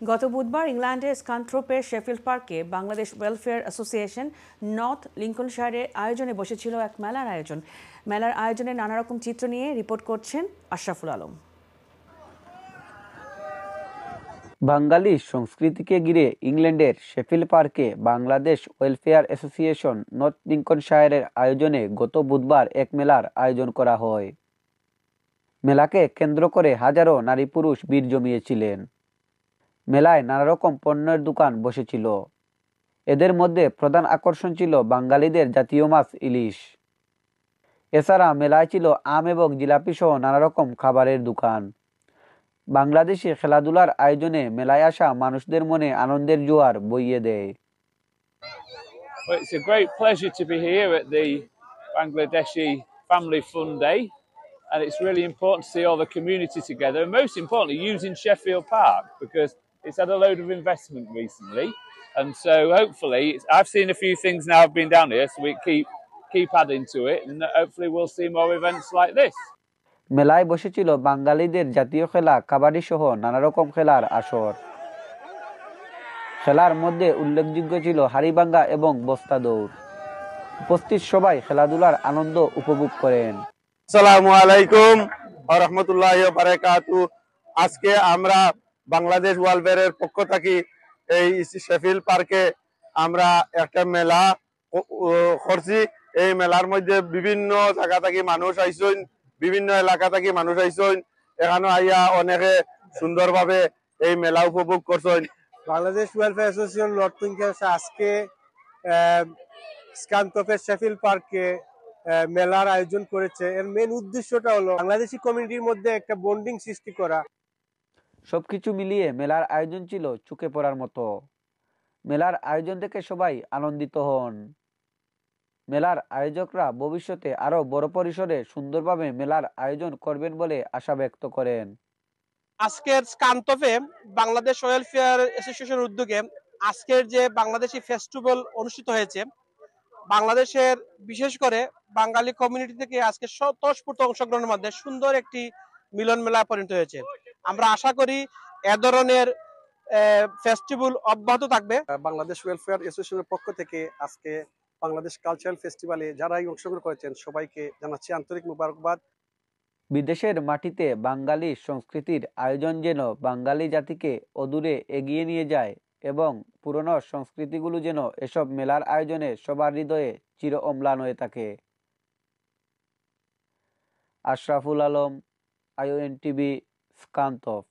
গত বুধবার ইংল্যান্ডের স্কানথ্রোপের শেফিল্ড পার্কে বাংলাদেশ ওয়েলফেয়ার অ্যাসোসিয়েশন নর্থ লিঙ্কনশায়ারের আয়োজনে বসেছিল এক মেলার আয়োজন। মেলার আয়োজনে নানা রকম চিত্র নিয়ে রিপোর্ট করছেন আশরাফুল আলম। বাঙালি সংস্কৃতিকে ঘিরে ইংল্যান্ডের শেফিল্ড পার্কে বাংলাদেশ ওয়েলফেয়ার অ্যাসোসিয়েশন নর্থ লিঙ্কনশায়ারের আয়োজনে গত বুধবার এক মেলার আয়োজন করা হয়। মেলাকে কেন্দ্র করে হাজারো নারী পুরুষ ভিড় জমিয়েছিলেন। মেলায় নানা রকম পণ্যের দোকান বসেছিল। এদের মধ্যে প্রধান আকর্ষণ ছিল বাঙালিদের জাতীয় মাছ ইলিশ। এছাড়া মেলায় ছিল আম এবং জিলাপি সহ নানা রকম খাবারের দোকান। বাংলাদেশে খেলাধুলার আয়োজনে মেলায় আসা মানুষদের মনে আনন্দের জোয়ার বইয়ে দেয়। Well, it's a great pleasure to be here at the Bangladeshi Family Fun Day, and it's really important to see all the community together, and most importantly using Sheffield Park because it's had a load of investment recently, and so hopefully I've seen a few things now. I've been down here, so we keep adding to it, and hopefully we'll see more events like this. মেলায় বসেছিল বাঙালিদের জাতীয় খেলা কাবাডি সহ নানা রকম খেলার আসর। খেলার মধ্যে উল্লেখযোগ্য ছিল হাড়িভাঙ্গা এবং বস্তা দৌড়। উপস্থিত সবাই খেলাধুলার আনন্দ উপভোগ করেন। আসসালামু আলাইকুম ওয়া রাহমাতুল্লাহি ওয়া বারাকাতুহু। আজকে আমরা বাংলাদেশ ওয়েলফেয়ারের পক্ষ থেকে এই শেফিল্ড পার্কে আমরা একটা মেলা করছি। এই মেলার মধ্যে বিভিন্ন জায়গা থেকে মানুষ আইসেন, বিভিন্ন এলাকা থেকে মানুষ আইসেন। এখানে আইয়া অনেকে সুন্দরভাবে এই মেলা উপভোগ করছেন। বাংলাদেশ ওয়েলফেয়ার অ্যাসোসিয়েশন নর্থ লিঙ্কনশায়ার আজকে স্কানথ্রোপের শেফিল্ড পার্কে মেলার আয়োজন করেছে। এর মেন উদ্দেশ্যটা হলো বাংলাদেশি কমিউনিটির মধ্যে একটা বন্ডিং সৃষ্টি করা। সবকিছু মিলিয়ে মেলার আয়োজন ছিল চোখে পড়ার মতো। মেলার আয়োজন দেখে সবাই আনন্দিত হন। মেলার আয়োজকরা ভবিষ্যতে আরো বড় পরিসরে সুন্দরভাবে মেলার আয়োজন করবেন বলে আশা ব্যক্ত করেন। আজকের স্কানথ্রোপে বাংলাদেশ ওয়েলফেয়ার অ্যাসোসিয়েশনের উদ্যোগে আজকের যে বাংলাদেশি ফেস্টিভ্যাল অনুষ্ঠিত হয়েছে, বাংলাদেশের বিশেষ করে বাঙালি কমিউনিটি থেকে আজকে স্বতঃস্ফূর্ত অংশগ্রহণের মধ্যে সুন্দর একটি মিলন মেলা পরিণত হয়েছে। আমরা আশা করি এ ধরনের ফেস্টিভ্যাল অব্যাহত থাকবে। বাংলাদেশ ওয়েলফেয়ার অ্যাসোসিয়েশনের পক্ষ থেকে আজকে বাংলাদেশ কালচারাল ফেস্টিভ্যালে যারাই অংশগ্রহণ করেছেন সবাইকে জানাচ্ছি আন্তরিক মুবারকবাদ। বিদেশের মাটিতে বাঙালি সংস্কৃতির আয়োজন যেন বাঙালি জাতিকে অদূরে এগিয়ে নিয়ে যায় এবং পুরনো সংস্কৃতিগুলো যেন এসব মেলার আয়োজনে সবার হৃদয়ে চির অম্লান হয়ে থাকে। Ashraful Alam, ION TV, স্কানথ্রোপ।